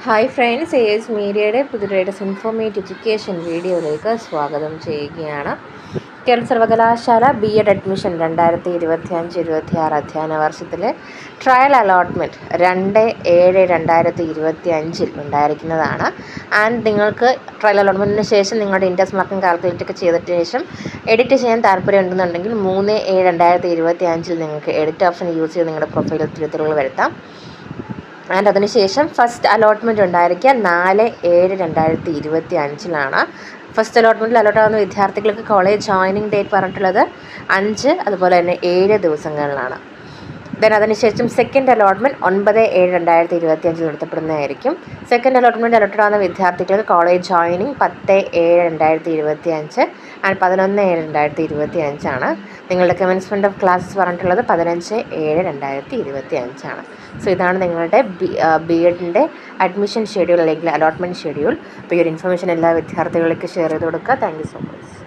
Hi friends, AS മീഡിയയുടെ പുതിയ informative education വീഡിയോയിലേക്ക് സ്വാഗതം ചെയ്യുകയാണ്. കേരള സർവകലാശാല BEd അഡ്മിഷൻ 2025-26 അധ്യയന വർഷത്തിലെ ട്രയൽ അലോട്ട്മെൻറ്റ് 2/7/2025 ഉണ്ടായിരിക്കുന്നതാണ്. ആൻഡ് നിങ്ങൾക്ക് ട്രയൽ അലോട്ട്മെൻറ്റിന് ശേഷം നിങ്ങളുടെ ഇൻട്രസ്റ്റ് മാർക്കും കാൽക്കുലേറ്റ് ഒക്കെ ചെയ്തതിന് ശേഷം എഡിറ്റ് ചെയ്യാൻ താല്പര്യമുണ്ടെന്നുണ്ടെങ്കിൽ 3/7/2025 നിങ്ങൾക്ക് എഡിറ്റ് ഓപ്ഷൻ യൂസ് ചെയ്ത് നിങ്ങളുടെ പ്രൊഫൈലിൽ തിരുത്തലുകൾ വരുത്താം. ആൻഡ് അതിനുശേഷം ഫസ്റ്റ് അലോട്ട്മെൻറ്റ് ഉണ്ടായിരിക്കുക 4/7/2025 ഫസ്റ്റ് അലോട്ട്മെൻറ്റിൽ അലോട്ടാകുന്ന വിദ്യാർത്ഥികൾക്ക് കോളേജ് ജോയിനിങ് ഡേറ്റ് പറഞ്ഞിട്ടുള്ളത് 5 അതുപോലെ തന്നെ 7 ദിവസങ്ങളിലാണ്. ദെൻ അതിനുശേഷം സെക്കൻഡ് അലോട്ട്മെൻറ്റ് 9/7/2025 നടത്തപ്പെടുന്നതായിരിക്കും. സെക്കൻഡ് അലോട്ട്മെൻറ്റ് അലോട്ടാകുന്ന വിദ്യാർത്ഥികൾക്ക് കോളേജ് ജോയിനിങ് 10/7/2025 ആൻഡ് 11/7/2025. നിങ്ങളുടെ കമൻസ്മെൻറ്റ് ഓഫ് ക്ലാസ്സസ് പറഞ്ഞിട്ടുള്ളത് 15/7/2025. സോ ഇതാണ് നിങ്ങളുടെ BEdൻ്റെ അഡ്മിഷൻ ഷെഡ്യൂൾ അല്ലെങ്കിൽ അലോട്ട്മെൻറ്റ് ഷെഡ്യൂൾ. അപ്പോൾ ഈ ഒരു ഇൻഫർമേഷൻ എല്ലാ വിദ്യാർത്ഥികളിലേക്ക് ഷെയർ ചെയ്ത് കൊടുക്കുക. Thank you so much.